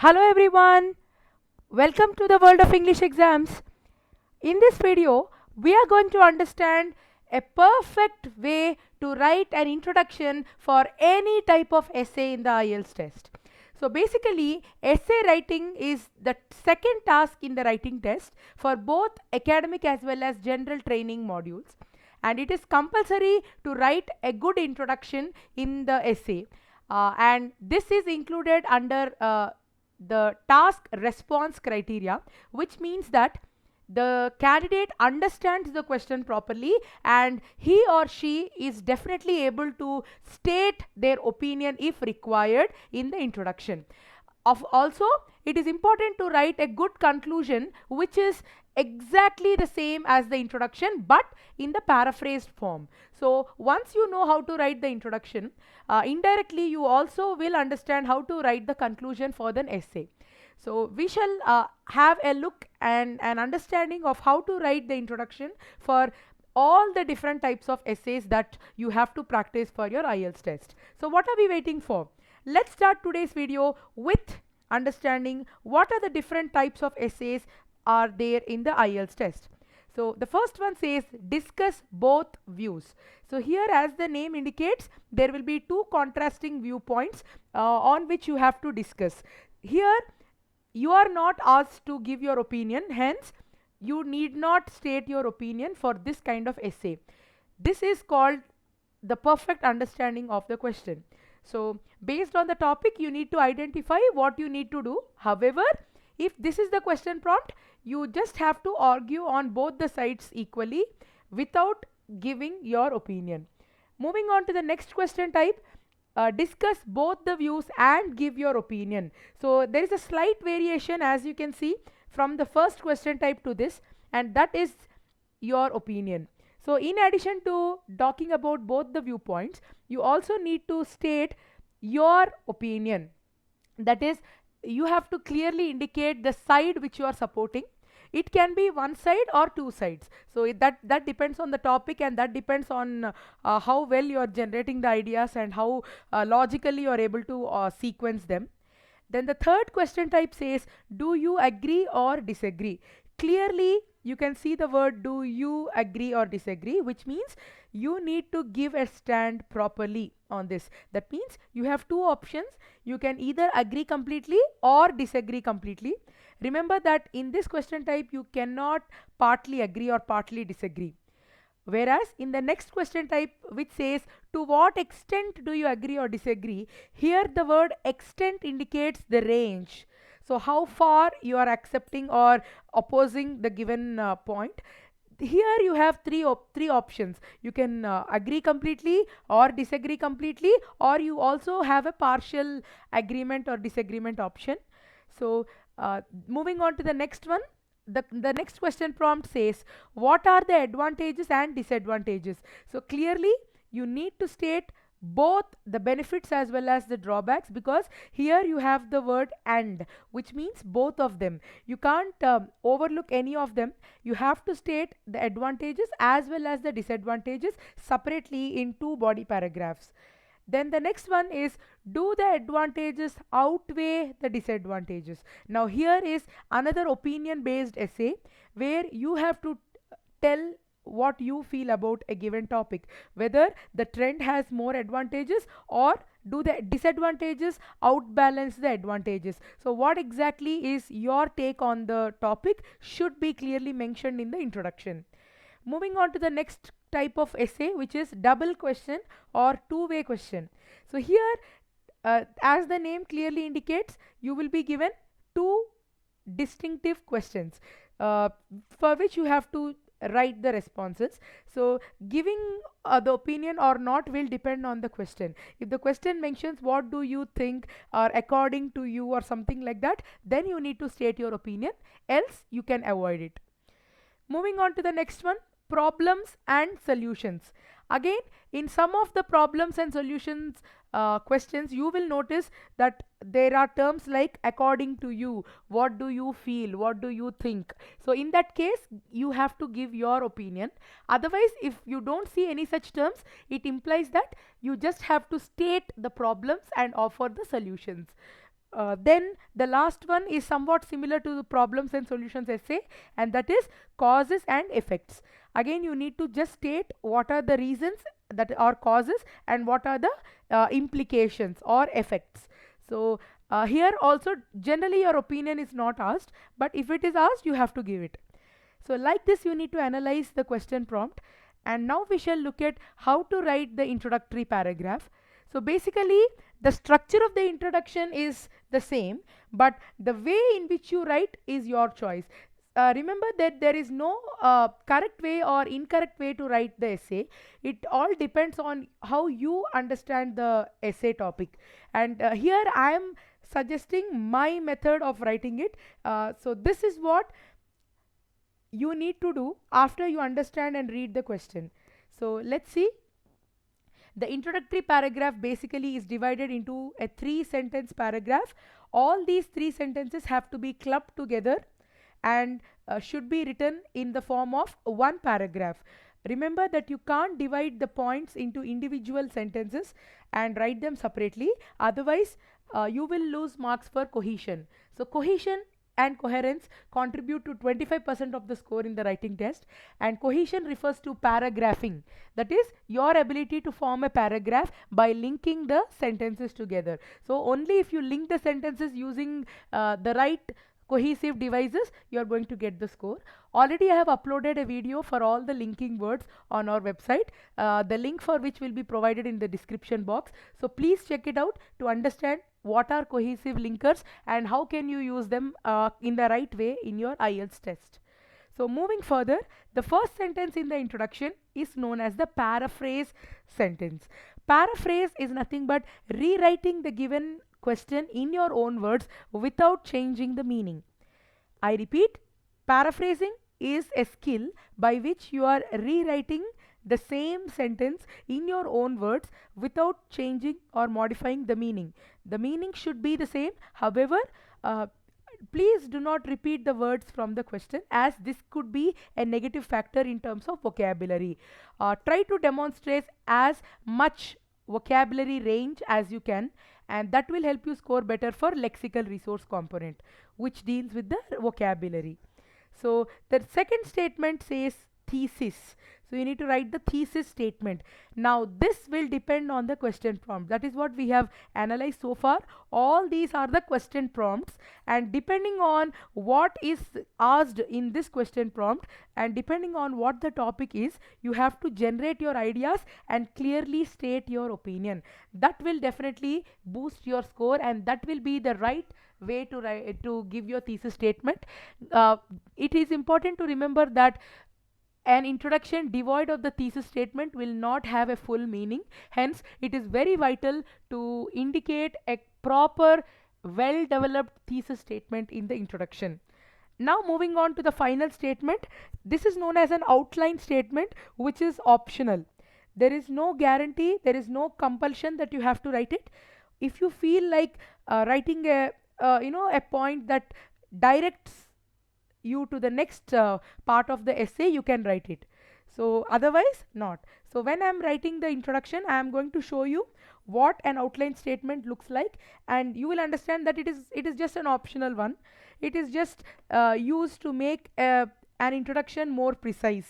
Hello everyone, welcome to the world of English exams. In this video, we are going to understand a perfect way to write an introduction for any type of essay in the IELTS test. So basically, essay writing is the second task in the writing test for both academic as well as general training modules. And it is compulsory to write a good introduction in the essay. And this is included under the task response criteria, which means that the candidate understands the question properly and he or she is definitely able to state their opinion if required in the introduction. Also, it is important to write a good conclusion which is exactly the same as the introduction but in the paraphrased form. So once you know how to write the introduction, indirectly you also will understand how to write the conclusion for the essay. So we shall have a look and an understanding of how to write the introduction for all the different types of essays that you have to practice for your IELTS test. So what are we waiting for? Let's start today's video with understanding what are the different types of essays are there in the IELTS test. So the first one says discuss both views. So here, as the name indicates, there will be two contrasting viewpoints on which you have to discuss. Here you are not asked to give your opinion, hence you need not state your opinion for this kind of essay. This is called the perfect understanding of the question. So based on the topic, you need to identify what you need to do. However, if this is the question prompt, you just have to argue on both the sides equally without giving your opinion. Moving on to the next question type, discuss both the views and give your opinion. So there is a slight variation, as you can see, from the first question type to this, and that is your opinion. So in addition to talking about both the viewpoints, you also need to state your opinion. That is, you have to clearly indicate the side which you are supporting. It can be one side or two sides. So that depends on the topic, and that depends on how well you are generating the ideas and how logically you are able to sequence them. Then the third question type says, do you agree or disagree? Clearly, you can see the word do you agree or disagree, which means you need to give a stand properly on this. That means you have two options. You can either agree completely or disagree completely. Remember that in this question type, you cannot partly agree or partly disagree. Whereas in the next question type, which says to what extent do you agree or disagree, here the word extent indicates the range. So how far you are accepting or opposing the given point. Here you have three options. You can agree completely or disagree completely, or you also have a partial agreement or disagreement option. So moving on to the next one, the next question prompt says what are the advantages and disadvantages. So clearly you need to state both the benefits as well as the drawbacks, because here you have the word and, which means both of them. You can't overlook any of them. You have to state the advantages as well as the disadvantages separately in two body paragraphs. Then the next one is, do the advantages outweigh the disadvantages? Now here is another opinion based essay where you have to tell what you feel about a given topic, whether the trend has more advantages or do the disadvantages outbalance the advantages. So what exactly is your take on the topic should be clearly mentioned in the introduction. Moving on to the next type of essay, which is double question or two-way question. So here, as the name clearly indicates, you will be given two distinctive questions for which you have to write the responses. So giving the opinion or not will depend on the question. If the question mentions what do you think or according to you or something like that, then you need to state your opinion, else you can avoid it. Moving on to the next one, problems and solutions. Again, in some of the problems and solutions questions, you will notice that there are terms like according to you, what do you feel, what do you think. So in that case, you have to give your opinion. Otherwise, if you don't see any such terms, it implies that you just have to state the problems and offer the solutions. Then the last one is somewhat similar to the problems and solutions essay, and that is causes and effects. Again, you need to just state what are the reasons that are causes and what are the implications or effects. So here also generally your opinion is not asked, but if it is asked, you have to give it. So like this, you need to analyze the question prompt. And now we shall look at how to write the introductory paragraph. So basically, the structure of the introduction is the same, but the way in which you write is your choice. Remember that there is no correct way or incorrect way to write the essay. It all depends on how you understand the essay topic. And here I am suggesting my method of writing it. So this is what you need to do after you understand and read the question. So let's see. The introductory paragraph basically is divided into a 3-sentence paragraph. All these 3 sentences have to be clubbed together and should be written in the form of one paragraph. Remember that you can't divide the points into individual sentences and write them separately, otherwise you will lose marks for cohesion. So cohesion and coherence contribute to 25% of the score in the writing test, and cohesion refers to paragraphing, that is your ability to form a paragraph by linking the sentences together. So only if you link the sentences using the right cohesive devices, you are going to get the score. Already I have uploaded a video for all the linking words on our website, the link for which will be provided in the description box. So please check it out to understand what are cohesive linkers and how can you use them in the right way in your IELTS test. So moving further, the first sentence in the introduction is known as the paraphrase sentence. Paraphrase is nothing but rewriting the given question in your own words without changing the meaning. I repeat, paraphrasing is a skill by which you are rewriting the same sentence in your own words without changing or modifying the meaning. The meaning should be the same, however, please do not repeat the words from the question, as this could be a negative factor in terms of vocabulary. Try to demonstrate as much vocabulary range as you can, and that will help you score better for lexical resource component, which deals with the vocabulary. So the second statement says thesis. So you need to write the thesis statement. Now this will depend on the question prompt. That is what we have analyzed so far. All these are the question prompts, and depending on what is asked in this question prompt and depending on what the topic is, you have to generate your ideas and clearly state your opinion. That will definitely boost your score, and that will be the right way to give your thesis statement. It is important to remember that an introduction devoid of the thesis statement will not have a full meaning. Hence, it is very vital to indicate a proper, well developed thesis statement in the introduction. Now moving on to the final statement. This is known as an outline statement, which is optional. There is no guarantee, there is no compulsion that you have to write it. If you feel like writing a point that directs you to the next part of the essay, you can write it. So otherwise not. So when I am writing the introduction, I am going to show you what an outline statement looks like, and you will understand that it is just an optional one. It is just used to make an introduction more precise.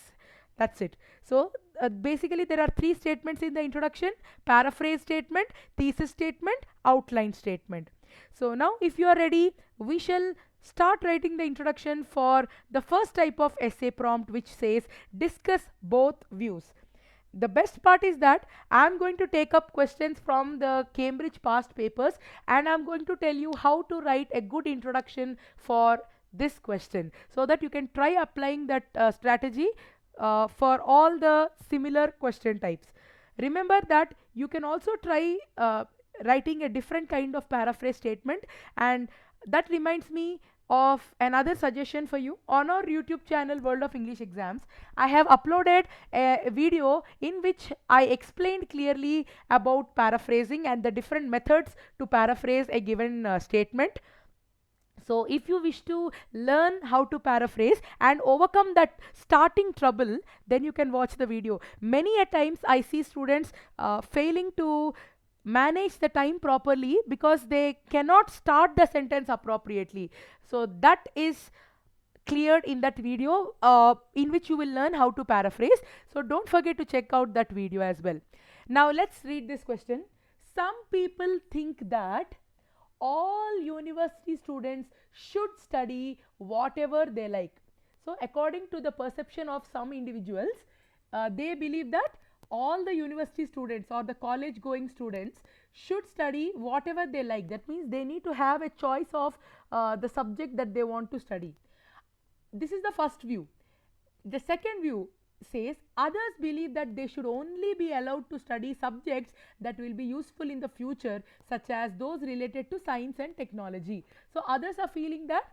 That's it. So basically there are 3 statements in the introduction: paraphrase statement, thesis statement, outline statement. So now if you are ready, we shall start writing the introduction for the first type of essay prompt, which says discuss both views. The best part is that I am going to take up questions from the Cambridge past papers, and I am going to tell you how to write a good introduction for this question, so that you can try applying that strategy for all the similar question types. Remember that you can also try writing a different kind of paraphrase statement, and that reminds me of another suggestion for you. On our YouTube channel World of English Exams, I have uploaded a video in which I explained clearly about paraphrasing and the different methods to paraphrase a given statement. So if you wish to learn how to paraphrase and overcome that starting trouble, then you can watch the video. Many a times I see students failing to manage the time properly because they cannot start the sentence appropriately. So that is cleared in that video in which you will learn how to paraphrase. So don't forget to check out that video as well. Now let's read this question. Some people think that all university students should study whatever they like. So according to the perception of some individuals, they believe that all the university students or the college going students should study whatever they like. That means they need to have a choice of the subject that they want to study. This is the first view. The second view says others believe that they should only be allowed to study subjects that will be useful in the future, such as those related to science and technology. So others are feeling that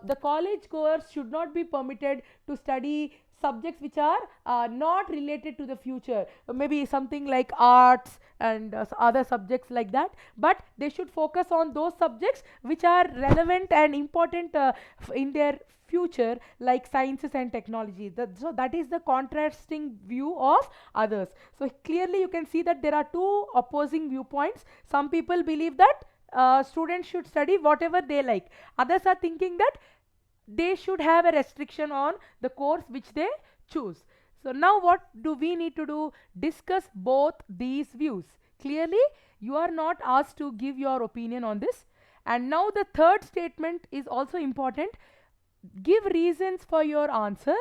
the college goers should not be permitted to study subjects which are not related to the future, maybe something like arts and other subjects like that, but they should focus on those subjects which are relevant and important in their future, like sciences and technology. So that is the contrasting view of others. So clearly you can see that there are two opposing viewpoints. Some people believe that students should study whatever they like. Others are thinking that they should have a restriction on the course which they choose. So now what do we need to do? Discuss both these views. Clearly you are not asked to give your opinion on this. And now the third statement is also important. Give reasons for your answer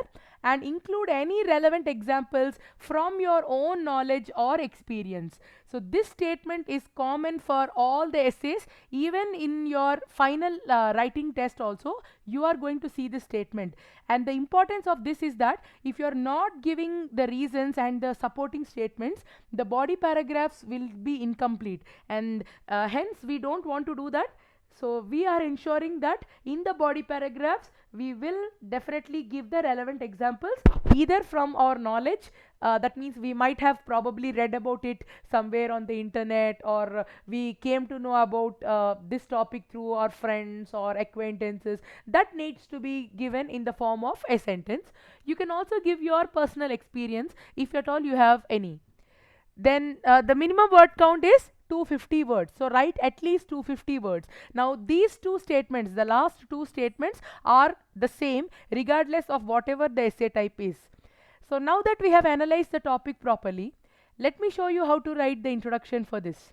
and include any relevant examples from your own knowledge or experience. So this statement is common for all the essays. Even in your final writing test also, you are going to see this statement. And the importance of this is that if you are not giving the reasons and the supporting statements, the body paragraphs will be incomplete, and hence we don't want to do that. So we are ensuring that in the body paragraphs we will definitely give the relevant examples either from our knowledge, that means we might have probably read about it somewhere on the internet, or we came to know about this topic through our friends or acquaintances. That needs to be given in the form of a sentence. You can also give your personal experience if at all you have any. Then the minimum word count is 250 words. So write at least 250 words. Now these two statements, the last two statements, are the same regardless of whatever the essay type is. So now that we have analyzed the topic properly, let me show you how to write the introduction for this.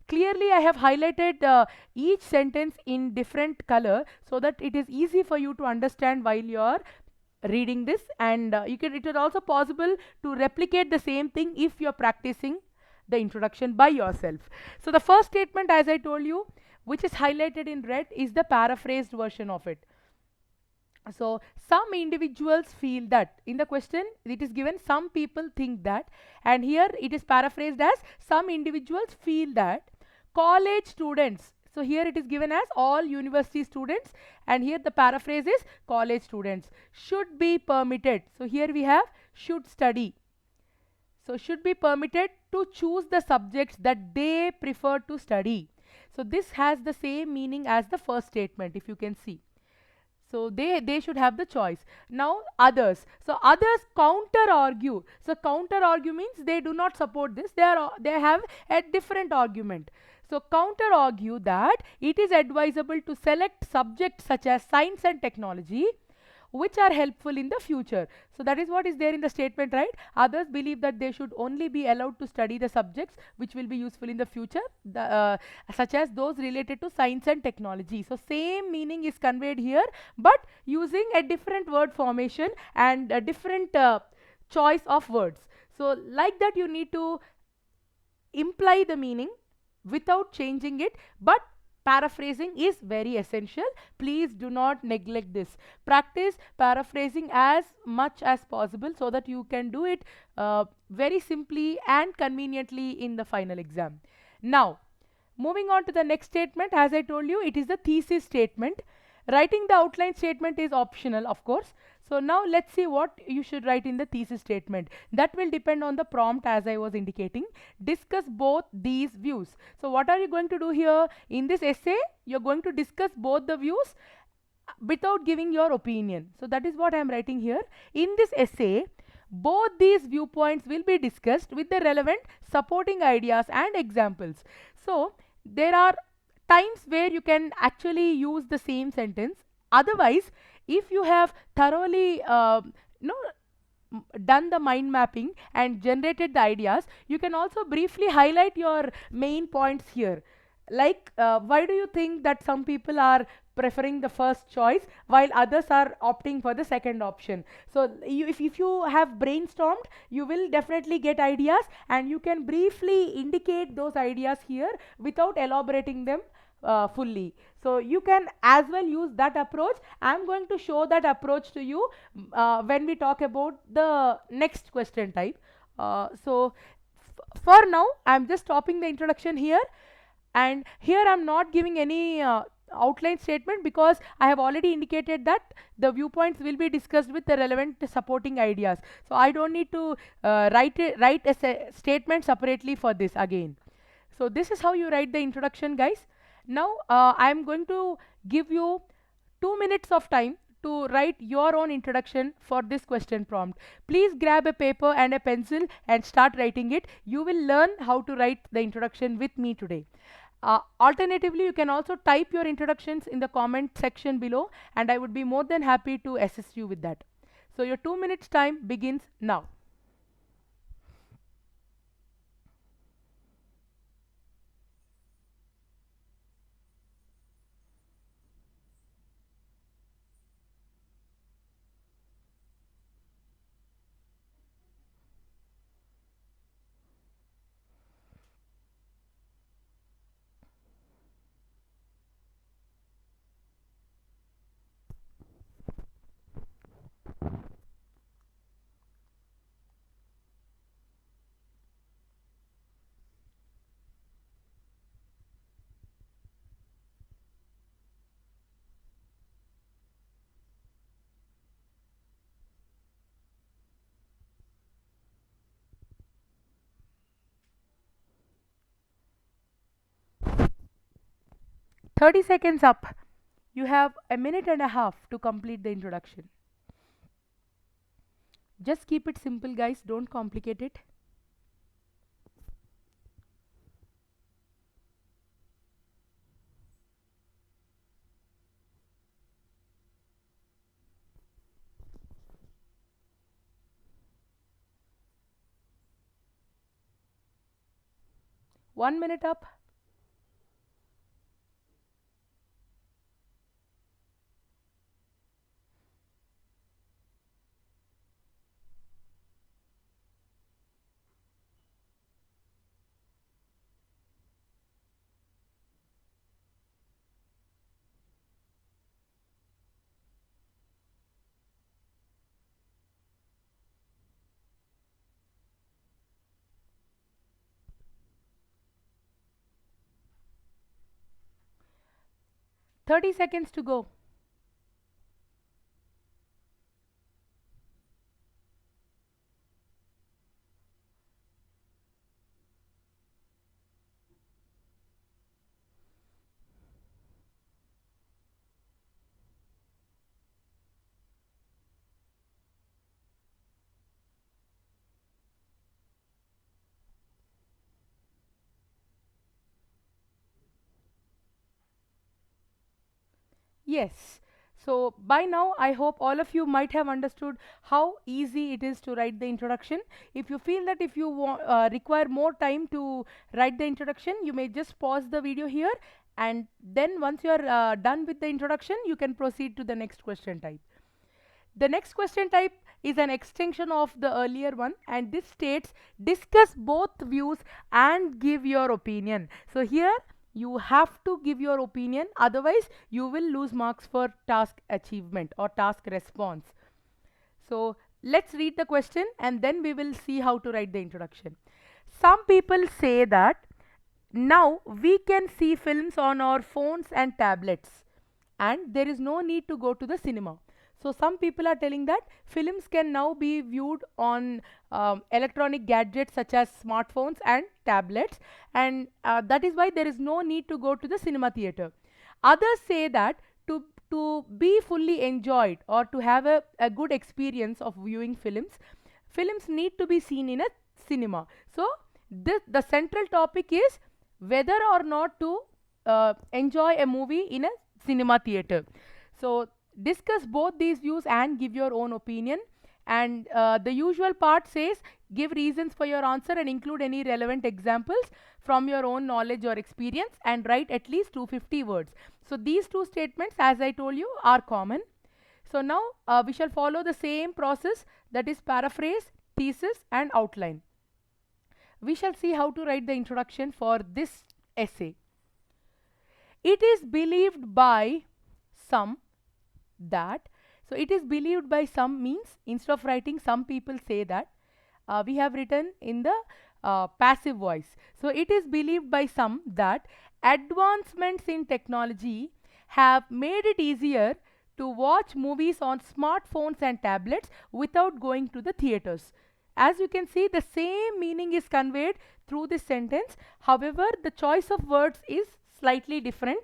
Clearly I have highlighted each sentence in different color so that it is easy for you to understand while you are reading this, and it is also possible to replicate the same thing if you are practicing the introduction by yourself. So the first statement, as I told you, which is highlighted in red, is the paraphrased version of it. So some individuals feel that, in the question it is given some people think that, and here it is paraphrased as some individuals feel that college students, so here it is given as all university students, and here the paraphrase is college students, should be permitted. So here we have should study. So should be permitted to choose the subjects that they prefer to study. So this has the same meaning as the first statement, if you can see. So they should have the choice. Now others. So others counter argue. So counter argue means they do not support this. They have a different argument. So counter argue that it is advisable to select subjects such as science and technology which are helpful in the future. So that is what is there in the statement, right? Others believe that they should only be allowed to study the subjects which will be useful in the future, such as those related to science and technology. So same meaning is conveyed here, but using a different word formation and a different choice of words. So like that you need to imply the meaning without changing it, but paraphrasing is very essential. Please do not neglect this. Practice paraphrasing as much as possible so that you can do it very simply and conveniently in the final exam. Now, moving on to the next statement, as I told you, it is the thesis statement. Writing the outline statement is optional, of course. So now let's see what you should write in the thesis statement. That will depend on the prompt, as I was indicating. Discuss both these views. So what are you going to do here? In this essay, you're going to discuss both the views without giving your opinion. So that is what I am writing here. In this essay, Both these viewpoints will be discussed with the relevant supporting ideas and examples. So there are times where you can actually use the same sentence. Otherwise, if you have thoroughly you know done the mind mapping and generated the ideas, you can also briefly highlight your main points here. Like, why do you think that some people are preferring the first choice while others are opting for the second option? So if you have brainstormed, you will definitely get ideas, and you can briefly indicate those ideas here without elaborating them fully. So you can as well use that approach. I'm going to show that approach to you when we talk about the next question type. For now, I'm just stopping the introduction here, and here I'm not giving any outline statement, because I have already indicated that the viewpoints will be discussed with the relevant supporting ideas. So I don't need to write a statement separately for this again. So this is how you write the introduction, guys. Now I am going to give you 2 minutes of time to write your own introduction for this question prompt. Please grab a paper and a pencil and start writing it. You will learn how to write the introduction with me today. Alternatively, you can also type your introductions in the comment section below, and I would be more than happy to assist you with that. So your 2 minutes time begins now. 30 seconds up. You have a minute and a half to complete the introduction. Just keep it simple, guys. Don't complicate it. One minute up. 30 seconds to go. Yes. So by now, I hope all of you might have understood how easy it is to write the introduction. If you feel that if you require more time to write the introduction, you may just pause the video here, and then once you are done with the introduction, you can proceed to the next question type. The next question type is an extension of the earlier one, and this states discuss both views and give your opinion. So here you have to give your opinion, otherwise you will lose marks for task achievement or task response. So let's read the question and then we will see how to write the introduction. Some people say that now we can see films on our phones and tablets, and there is no need to go to the cinema. So some people are telling that films can now be viewed on electronic gadgets such as smartphones and tablets, and that is why there is no need to go to the cinema theater. Others say that to be fully enjoyed or to have a good experience of viewing films, films need to be seen in a cinema. So the central topic is whether or not to enjoy a movie in a cinema theater. So discuss both these views and give your own opinion. And the usual part says give reasons for your answer and include any relevant examples from your own knowledge or experience, and write at least 250 words. So these two statements, as I told you, are common. So now we shall follow the same process, that is paraphrase, thesis and outline. We shall see how to write the introduction for this essay. It is believed by some that, so it is believed by some means instead of writing some people say that, we have written in the passive voice. So it is believed by some that advancements in technology have made it easier to watch movies on smartphones and tablets without going to the theaters. As you can see, the same meaning is conveyed through this sentence. However, the choice of words is slightly different.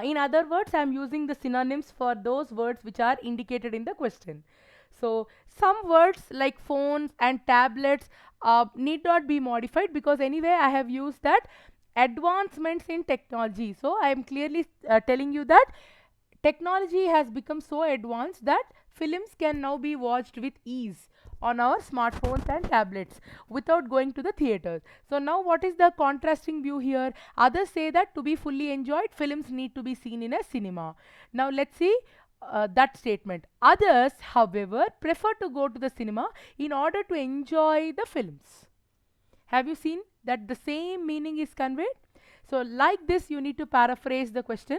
In other words, I am using the synonyms for those words which are indicated in the question. So some words like phones and tablets need not be modified, because anyway I have used that advancements in technology. So I am clearly telling you that technology has become so advanced that films can now be watched with ease on our smartphones and tablets without going to the theaters. So now what is the contrasting view here? Others say that to be fully enjoyed, films need to be seen in a cinema. Now let's see that statement. Others, however, prefer to go to the cinema in order to enjoy the films. Have you seen that the same meaning is conveyed? So like this, you need to paraphrase the question.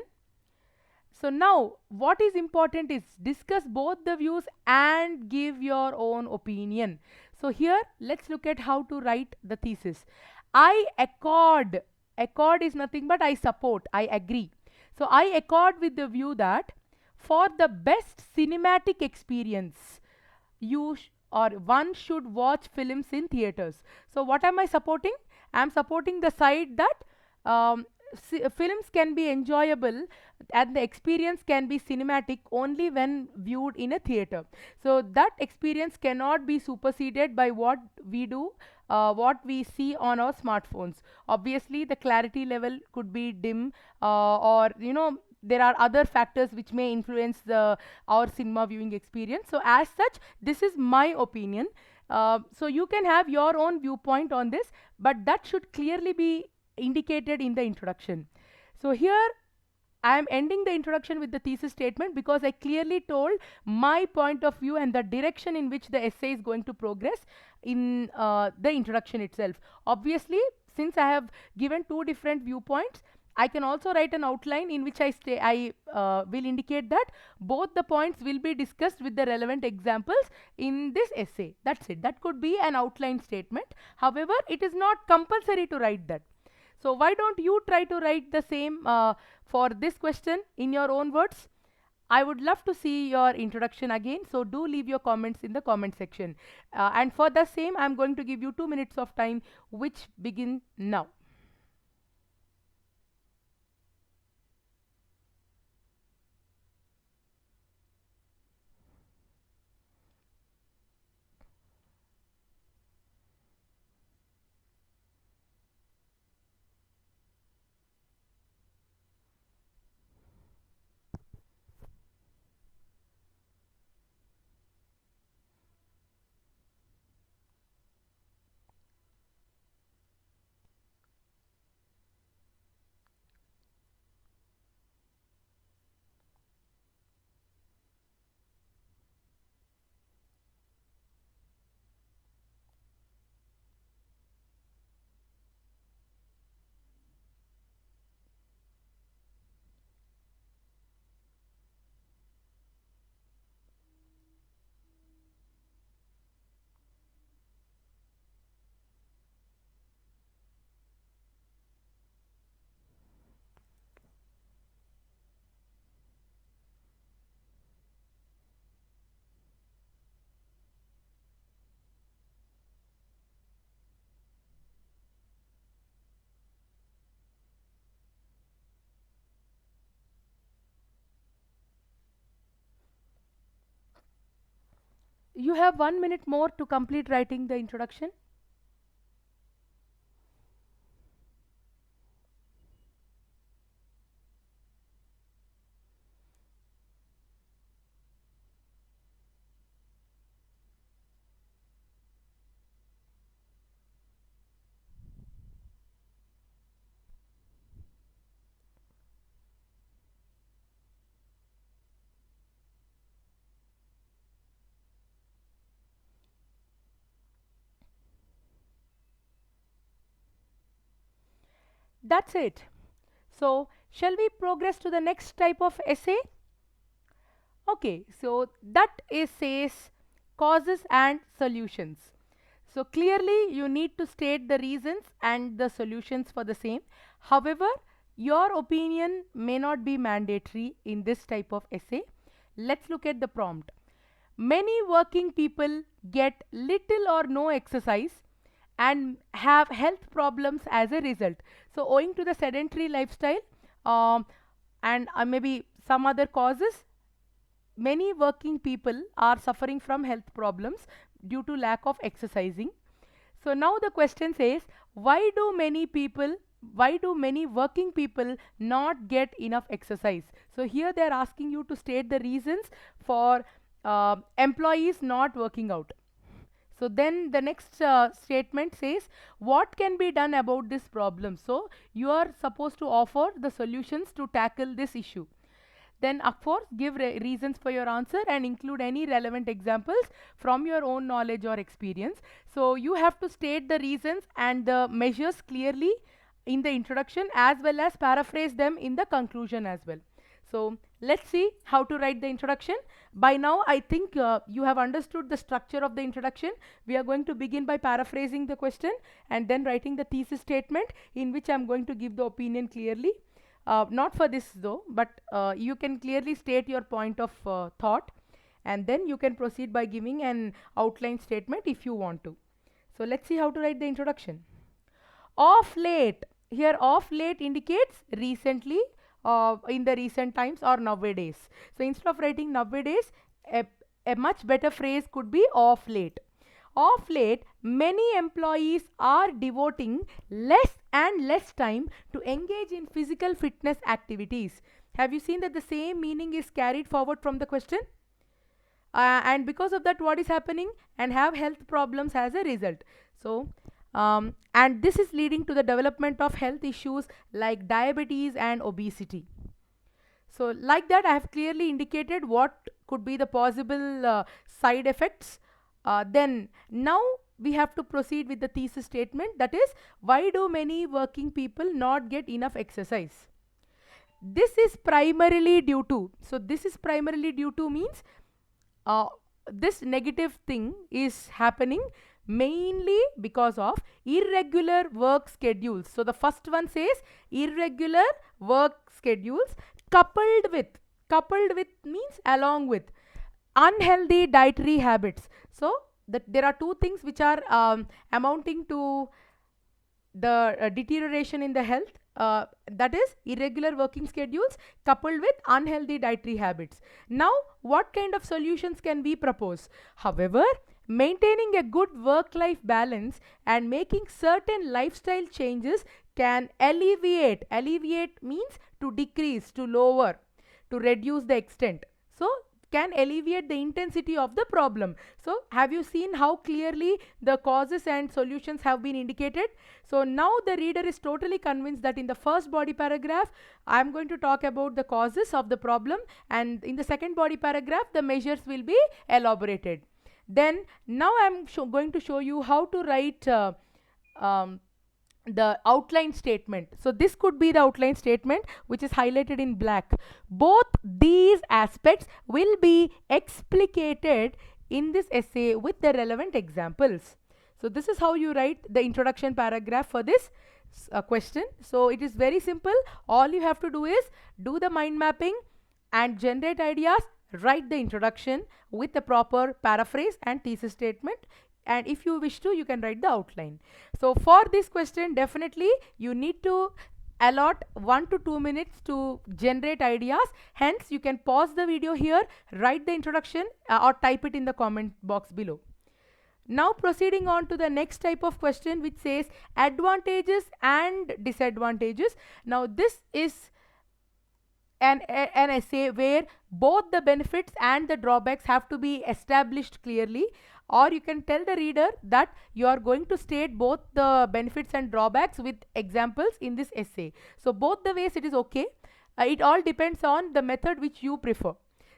So now what is important is discuss both the views and give your own opinion. So here let's look at how to write the thesis. I accord. Accord is nothing but I support, I agree. So I accord with the view that for the best cinematic experience, or one should watch films in theaters. So what am I supporting? I am supporting the side that films can be enjoyable and the experience can be cinematic only when viewed in a theater. So that experience cannot be superseded by what we do, what we see on our smartphones. Obviously the clarity level could be dim, or there are other factors which may influence our cinema viewing experience. So as such, this is my opinion. So you can have your own viewpoint on this, but that should clearly be indicated in the introduction. So here I am ending the introduction with the thesis statement because I clearly told my point of view and the direction in which the essay is going to progress in the introduction itself. Obviously, since I have given two different viewpoints, I can also write an outline in which I will indicate that both the points will be discussed with the relevant examples in this essay. That's it. That could be an outline statement. However, it is not compulsory to write that. So why don't you try to write the same for this question in your own words? I would love to see your introduction again. So do leave your comments in the comment section. And for the same, I'm going to give you 2 minutes of time, which begin now. You have 1 minute more to complete writing the introduction. That's it. So, shall we progress to the next type of essay? Okay, so that is says causes and solutions. So clearly you need to state the reasons and the solutions for the same. However, your opinion may not be mandatory in this type of essay. Let's look at the prompt. Many working people get little or no exercise and have health problems as a result. So owing to the sedentary lifestyle and maybe some other causes, many working people are suffering from health problems due to lack of exercising. So now the question says, why do many working people not get enough exercise? So here they are asking you to state the reasons for employees not working out. So then the next statement says, what can be done about this problem? So you are supposed to offer the solutions to tackle this issue. Then of course give reasons for your answer and include any relevant examples from your own knowledge or experience. So you have to state the reasons and the measures clearly in the introduction as well as paraphrase them in the conclusion as well. So let's see how to write the introduction. By now I think you have understood the structure of the introduction. We are going to begin by paraphrasing the question and then writing the thesis statement in which I am going to give the opinion clearly. Not for this though, but you can clearly state your point of thought and then you can proceed by giving an outline statement if you want to. So let's see how to write the introduction. Of late, here of late indicates recently, in the recent times or nowadays. So instead of writing nowadays, a much better phrase could be of late. Of late, many employees are devoting less and less time to engage in physical fitness activities. Have you seen that the same meaning is carried forward from the question? And because of that, what is happening? And have health problems as a result. So, and this is leading to the development of health issues like diabetes and obesity. So like that, I have clearly indicated what could be the possible side effects. Then now we have to proceed with the thesis statement, that is, why do many working people not get enough exercise? This is primarily due to, so this is primarily due to means this negative thing is happening mainly because of irregular work schedules. So the first one says irregular work schedules coupled with means along with unhealthy dietary habits. So that there are two things which are amounting to the deterioration in the health, that is irregular working schedules coupled with unhealthy dietary habits. Now what kind of solutions can we propose? However, maintaining a good work-life balance and making certain lifestyle changes can alleviate means to decrease, to lower, to reduce the extent. So can alleviate the intensity of the problem. So have you seen how clearly the causes and solutions have been indicated? So now the reader is totally convinced that in the first body paragraph I am going to talk about the causes of the problem, and in the second body paragraph the measures will be elaborated. Then now I am going to show you how to write the outline statement. So this could be the outline statement which is highlighted in black. Both these aspects will be explicated in this essay with the relevant examples. So this is how you write the introduction paragraph for this question. So it is very simple. All you have to do is do the mind mapping and generate ideas, write the introduction with the proper paraphrase and thesis statement, and if you wish to, you can write the outline. So for this question, definitely you need to allot 1 to 2 minutes to generate ideas. Hence, you can pause the video here, write the introduction, or type it in the comment box below. Now proceeding on to the next type of question, which says advantages and disadvantages. Now this is an essay where both the benefits and the drawbacks have to be established clearly, or you can tell the reader that you are going to state both the benefits and drawbacks with examples in this essay. So both the ways it is okay. It all depends on the method which you prefer.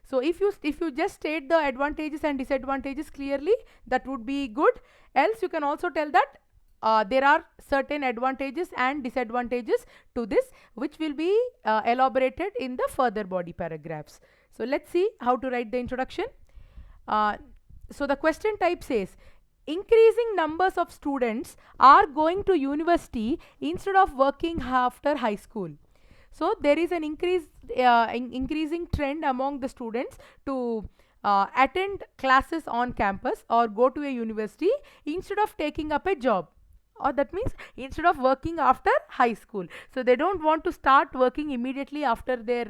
So if you just state the advantages and disadvantages clearly, that would be good. Else you can also tell that there are certain advantages and disadvantages to this, which will be elaborated in the further body paragraphs. So let's see how to write the introduction. So the question type says, increasing numbers of students are going to university instead of working after high school. So there is an increasing trend among the students to attend classes on campus or go to a university instead of taking up a job, or that means instead of working after high school. So they don't want to start working immediately after their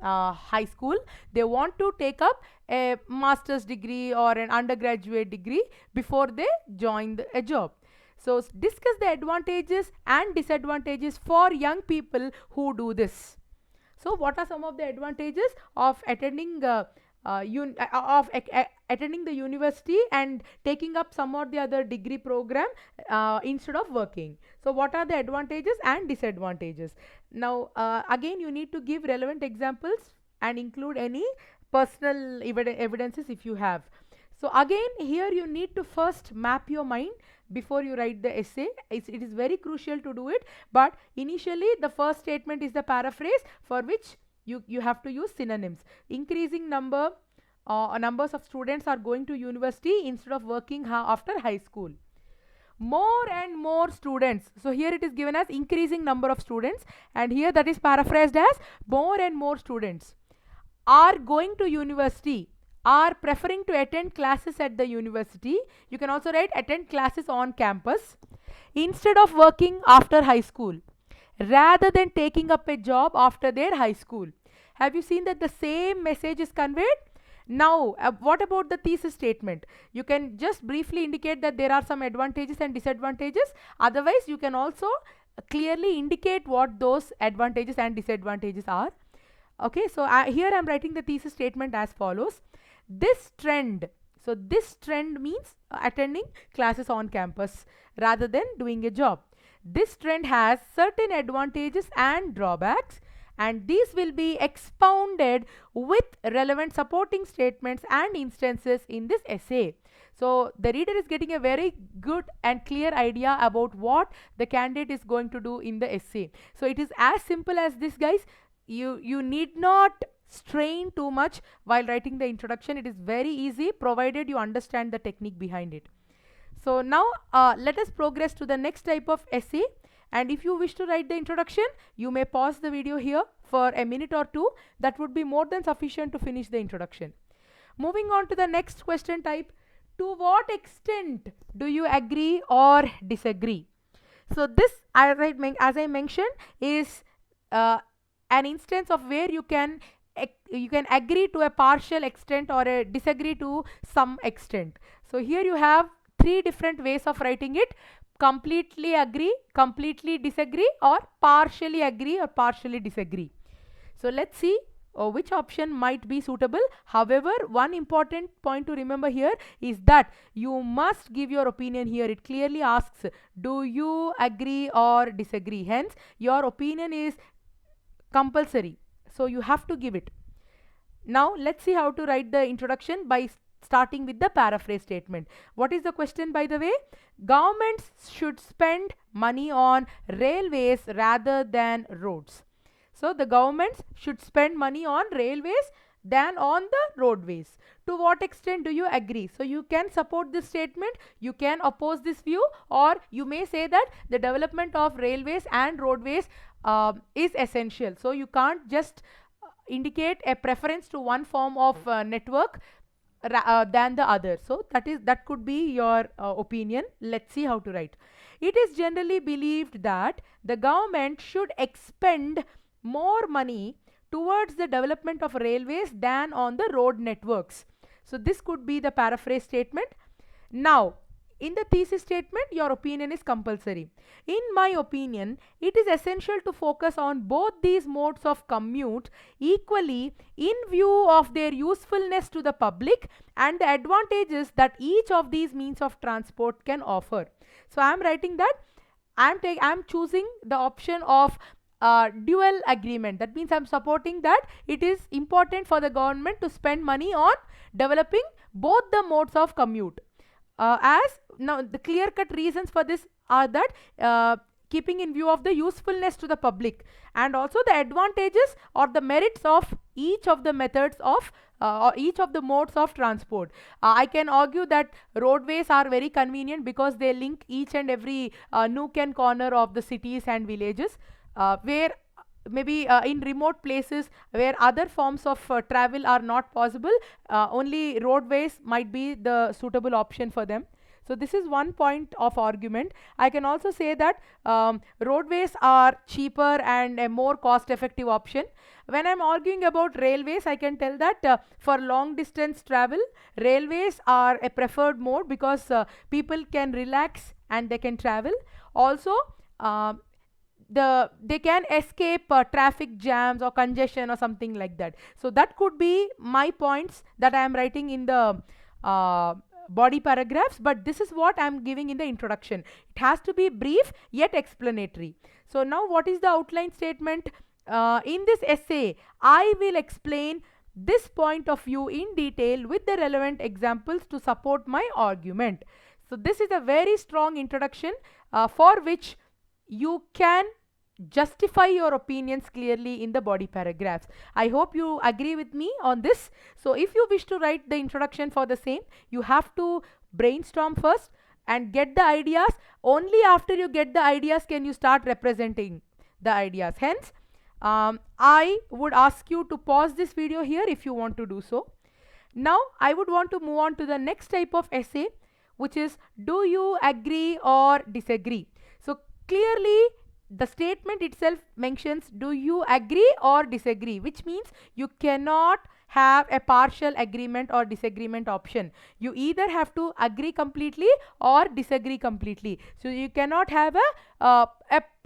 high school. They want to take up a master's degree or an undergraduate degree before they join a job. So discuss the advantages and disadvantages for young people who do this. So what are some of the advantages of attending attending the university and taking up some or the other degree program instead of working? So what are the advantages and disadvantages? Now again, you need to give relevant examples and include any personal evidences if you have. So again, here you need to first map your mind before you write the essay. It is very crucial to do it, but initially the first statement is the paraphrase, for which you have to use synonyms. Increasing numbers of students are going to university instead of working after high school. More and more students. So here it is given as increasing number of students, and here that is paraphrased as more and more students are going to university, are preferring to attend classes at the university. You can also write attend classes on campus instead of working after high school, rather than taking up a job after their high school. Have you seen that the same message is conveyed? Now what about the thesis statement? You can just briefly indicate that there are some advantages and disadvantages. Otherwise you can also clearly indicate what those advantages and disadvantages are. Okay, so here I'm writing the thesis statement as follows. This trend, so this trend means attending classes on campus rather than doing a job. This trend has certain advantages and drawbacks, and these will be expounded with relevant supporting statements and instances in this essay. So the reader is getting a very good and clear idea about what the candidate is going to do in the essay. So it is as simple as this, guys. You need not strain too much while writing the introduction. It is very easy provided you understand the technique behind it. So now let us progress to the next type of essay, and if you wish to write the introduction, you may pause the video here for a minute or two. That would be more than sufficient to finish the introduction. Moving on to the next question type, to what extent do you agree or disagree? So this, as I mentioned, is an instance of where you can agree to a partial extent or disagree to some extent. So here you have three different ways of writing it: completely agree, completely disagree, or partially agree or partially disagree. So let's see which option might be suitable. However, one important point to remember here is that you must give your opinion here. It clearly asks, do you agree or disagree? Hence your opinion is compulsory, so you have to give it. Now let's see how to write the introduction by starting with the paraphrase statement. What is the question, by the way? Governments should spend money on railways rather than roads. So the governments should spend money on railways than on the roadways. To what extent do you agree? So you can support this statement, you can oppose this view, or you may say that the development of railways and roadways is essential. So you can't just indicate a preference to one form of network than the other. So that could be your opinion. Let's see how to write. It is generally believed that the government should expend more money towards the development of railways than on the road networks. So this could be the paraphrase statement. Now, in the thesis statement, your opinion is compulsory. In my opinion, it is essential to focus on both these modes of commute equally in view of their usefulness to the public and the advantages that each of these means of transport can offer. So I am writing that I'm choosing the option of dual agreement. That means I'm supporting that it is important for the government to spend money on developing both the modes of commute. As now the clear-cut reasons for this are that keeping in view of the usefulness to the public and also the advantages or the merits of each of the methods of or each of the modes of transport. I can argue that roadways are very convenient because they link each and every nook and corner of the cities and villages, where maybe in remote places where other forms of travel are not possible, only roadways might be the suitable option for them. So this is one point of argument. I can also say that roadways are cheaper and a more cost effective option. When I'm arguing about railways, I can tell that for long distance travel, railways are a preferred mode because people can relax and they can travel. Also, they can escape traffic jams or congestion or something like that. So that could be my points that I am writing in the body paragraphs, but this is what I am giving in the introduction. It has to be brief yet explanatory. So now what is the outline statement? In this essay, I will explain this point of view in detail with the relevant examples to support my argument. So this is a very strong introduction for which you can justify your opinions clearly in the body paragraphs. I hope you agree with me on this. So if you wish to write the introduction for the same, you have to brainstorm first and get the ideas. Only after you get the ideas can you start representing the ideas. Hence, I would ask you to pause this video here if you want to do so. Now I would want to move on to the next type of essay, which is, do you agree or disagree? So clearly the statement itself mentions, do you agree or disagree, which means you cannot have a partial agreement or disagreement option. You either have to agree completely or disagree completely. So you cannot have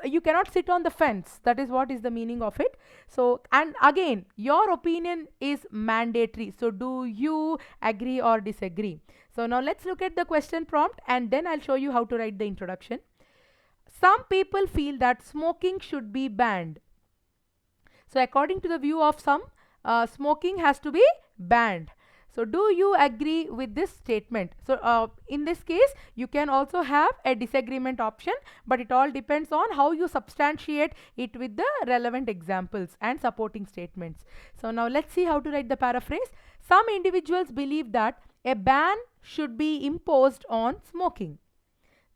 you cannot sit on the fence. That is what is the meaning of it. So, and again, your opinion is mandatory. So do you agree or disagree? So now let's look at the question prompt and then I'll show you how to write the introduction. Some people feel that smoking should be banned. So according to the view of some, smoking has to be banned. So do you agree with this statement? So in this case, you can also have a disagreement option, but it all depends on how you substantiate it with the relevant examples and supporting statements. So now let's see how to write the paraphrase. Some individuals believe that a ban should be imposed on smoking.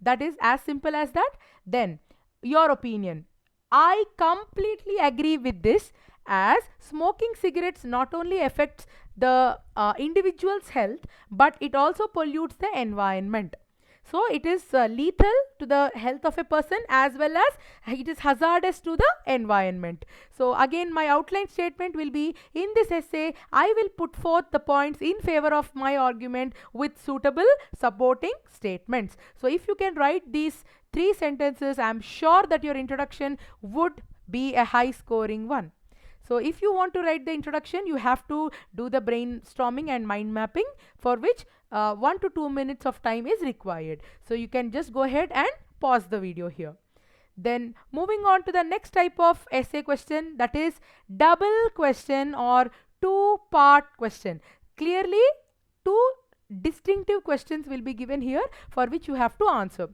That is as simple as that. Then your opinion. I completely agree with this, as smoking cigarettes not only affects the individual's health, but it also pollutes the environment. So it is lethal to the health of a person as well as it is hazardous to the environment. So again, my outline statement will be, in this essay I will put forth the points in favor of my argument with suitable supporting statements. So if you can write these 3 sentences, I am sure that your introduction would be a high scoring one. So if you want to write the introduction, you have to do the brainstorming and mind mapping, for which 1 to 2 minutes of time is required. So you can just go ahead and pause the video here. Then moving on to the next type of essay question, that is double question or 2-part question. Clearly 2 distinctive questions will be given here for which you have to answer.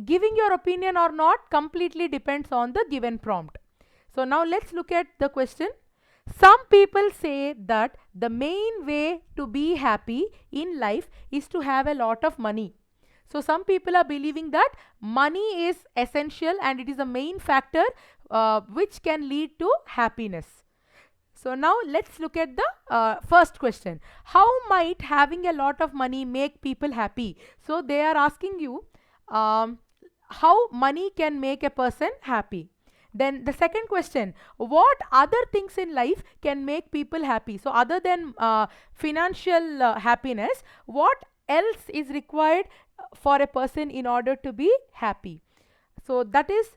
Giving your opinion or not completely depends on the given prompt. So now let's look at the question. Some people say that the main way to be happy in life is to have a lot of money. So some people are believing that money is essential and it is a main factor which can lead to happiness. So now let's look at the first question. How might having a lot of money make people happy? So they are asking you, how money can make a person happy. Then the second question, what other things in life can make people happy? So other than financial happiness, what else is required for a person in order to be happy? So that is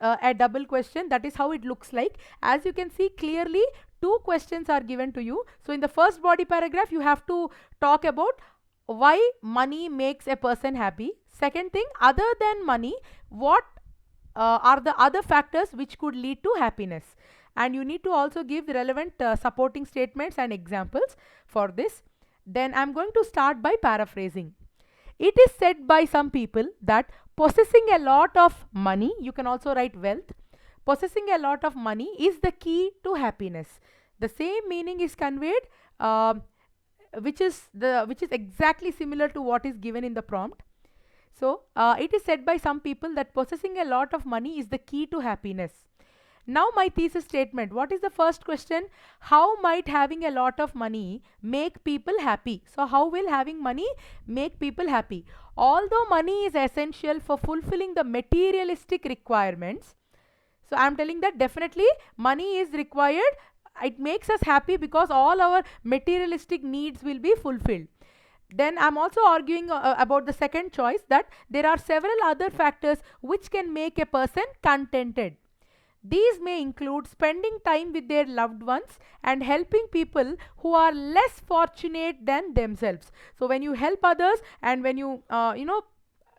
a double question. That is how it looks like. As you can see clearly, two questions are given to you. So in the first body paragraph, you have to talk about why money makes a person happy. Second thing, other than money, what are the other factors which could lead to happiness? And you need to also give the relevant supporting statements and examples for this. Then I'm going to start by paraphrasing. It is said by some people that possessing a lot of money, you can also write wealth, possessing a lot of money is the key to happiness. The same meaning is conveyed, which is exactly similar to what is given in the prompt. So it is said by some people that possessing a lot of money is the key to happiness. Now my thesis statement. What is the first question? How might having a lot of money make people happy? So how will having money make people happy? Although money is essential for fulfilling the materialistic requirements, so I am telling that definitely money is required. It makes us happy because all our materialistic needs will be fulfilled. Then I'm also arguing about the second choice, that there are several other factors which can make a person contented. These may include spending time with their loved ones and helping people who are less fortunate than themselves. So when you help others and when you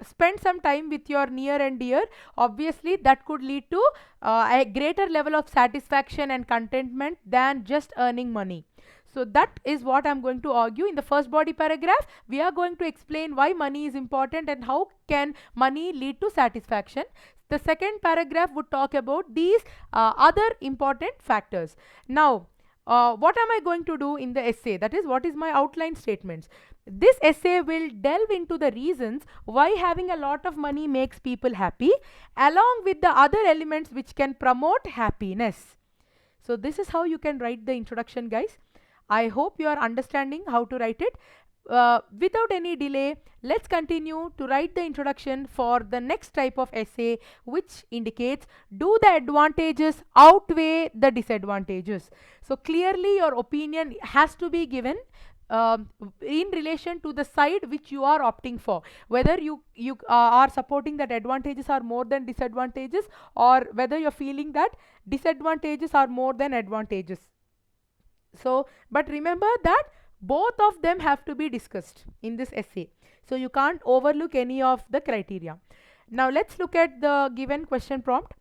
spend some time with your near and dear, obviously that could lead to a greater level of satisfaction and contentment than just earning money. So that is what I'm going to argue. In the first body paragraph, we are going to explain why money is important and how can money lead to satisfaction. The second paragraph would talk about these other important factors. Now, what am I going to do in the essay? That is, what is my outline statements? This essay will delve into the reasons why having a lot of money makes people happy, along with the other elements which can promote happiness. So this is how you can write the introduction, guys. I hope you are understanding how to write it. Without any delay, let's continue to write the introduction for the next type of essay, which indicates, do the advantages outweigh the disadvantages? So clearly your opinion has to be given in relation to the side which you are opting for, whether you are supporting that advantages are more than disadvantages, or whether you're feeling that disadvantages are more than advantages. So, but remember that both of them have to be discussed in this essay. So you can't overlook any of the criteria. Now let's look at the given question prompt.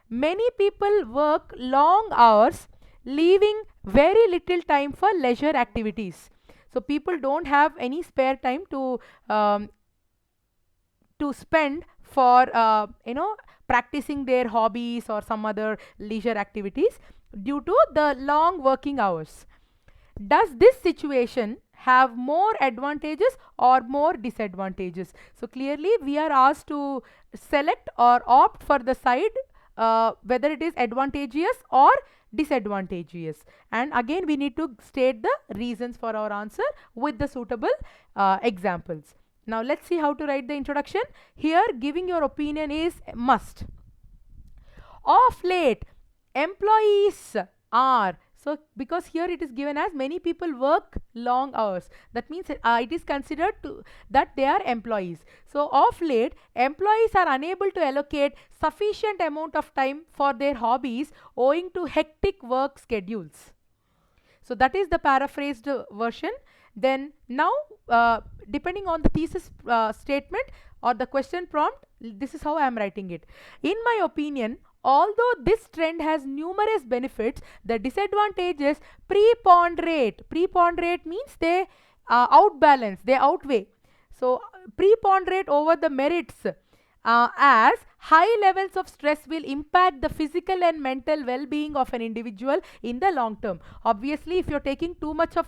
Many people work long hours, leaving very little time for leisure activities. So people don't have any spare time to spend for practicing their hobbies or some other leisure activities due to the long working hours. Does this situation have more advantages or more disadvantages? So clearly we are asked to select or opt for the side whether it is advantageous or disadvantageous, and again we need to state the reasons for our answer with the suitable examples. Now let's see how to write the introduction. Here giving your opinion is a must. Of late, employees are, so because here it is given as many people work long hours, that means it is considered that they are employees. So of late, employees are unable to allocate sufficient amount of time for their hobbies owing to hectic work schedules. So that is the paraphrased version. Then now depending on the thesis statement or the question prompt, this is how I am writing it. In my opinion, although this trend has numerous benefits, the disadvantages preponderate. Preponderate means they outbalance, they outweigh. So preponderate over the merits, as high levels of stress will impact the physical and mental well-being of an individual in the long term. Obviously, if you're taking too much of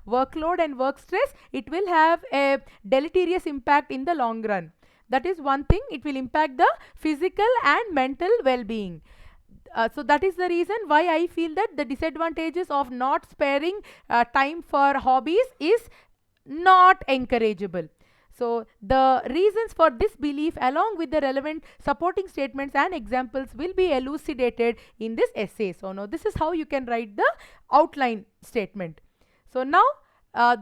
workload and work stress, it will have a deleterious impact in the long run. That is one thing, it will impact the physical and mental well-being. So that is the reason why I feel that the disadvantages of not sparing time for hobbies is not encourageable. So the reasons for this belief along with the relevant supporting statements and examples will be elucidated in this essay. So now this is how you can write the outline statement. So now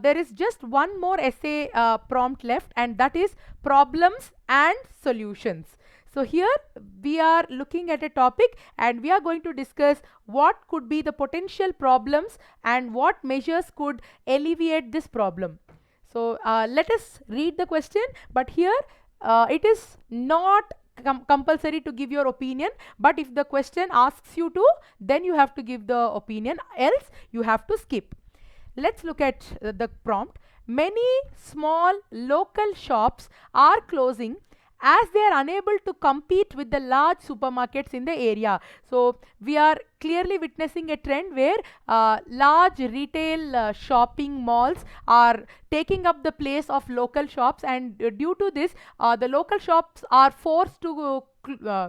there is just one more essay prompt left, and that is problems and solutions. So here we are looking at a topic and we are going to discuss what could be the potential problems and what measures could alleviate this problem. So let us read the question, but here it is not compulsory to give your opinion, but if the question asks you to, then you have to give the opinion, else you have to skip. Let's look at the prompt. Many small local shops are closing as they are unable to compete with the large supermarkets in the area. So we are clearly witnessing a trend where large retail shopping malls are taking up the place of local shops, and due to this the local shops are forced to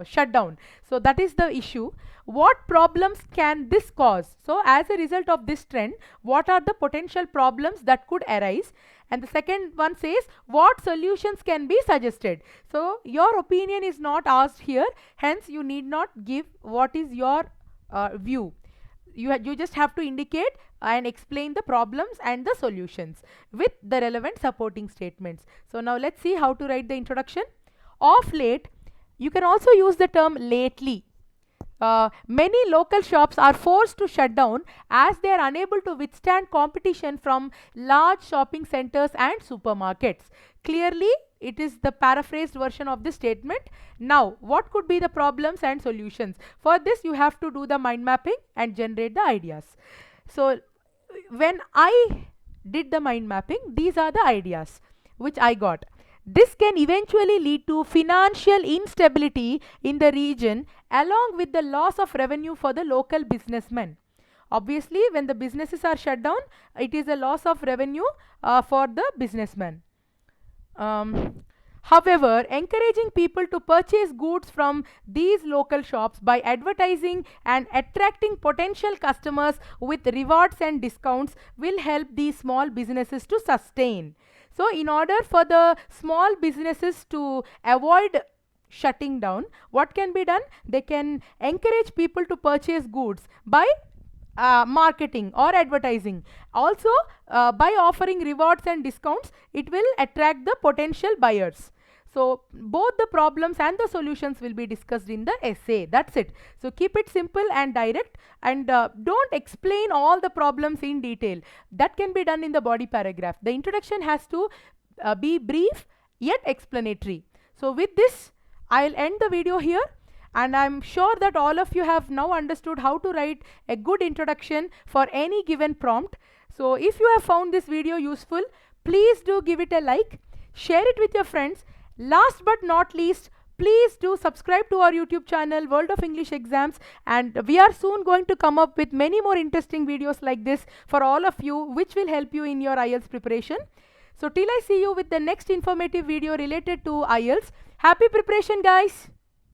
shut down. So that is the issue. What problems can this cause? So as a result of this trend, what are the potential problems that could arise? And the second one says, what solutions can be suggested? So your opinion is not asked here, hence you need not give what is your view. You just have to indicate and explain the problems and the solutions with the relevant supporting statements. So now let's see how to write the introduction. Of late, you can also use the term lately. Many local shops are forced to shut down as they are unable to withstand competition from large shopping centers and supermarkets. Clearly, it is the paraphrased version of this statement. Now, what could be the problems and solutions? For this, you have to do the mind mapping and generate the ideas. So, when I did the mind mapping, these are the ideas which I got. This can eventually lead to financial instability in the region along with the loss of revenue for the local businessmen. Obviously, when the businesses are shut down, it is a loss of revenue for the businessmen. However, encouraging people to purchase goods from these local shops by advertising and attracting potential customers with rewards and discounts will help these small businesses to sustain. So in order for the small businesses to avoid shutting down, what can be done? They can encourage people to purchase goods by marketing or advertising. Also, by offering rewards and discounts, it will attract the potential buyers. So both the problems and the solutions will be discussed in the essay. That's it. So keep it simple and direct, and don't explain all the problems in detail. That can be done in the body paragraph. The introduction has to be brief yet explanatory. So with this, I'll end the video here, and I'm sure that all of you have now understood how to write a good introduction for any given prompt. So if you have found this video useful, please do give it a like, share it with your friends. Last but not least, please do subscribe to our YouTube channel, World of English Exams, and we are soon going to come up with many more interesting videos like this for all of you, which will help you in your IELTS preparation. So till I see you with the next informative video related to IELTS, happy preparation guys!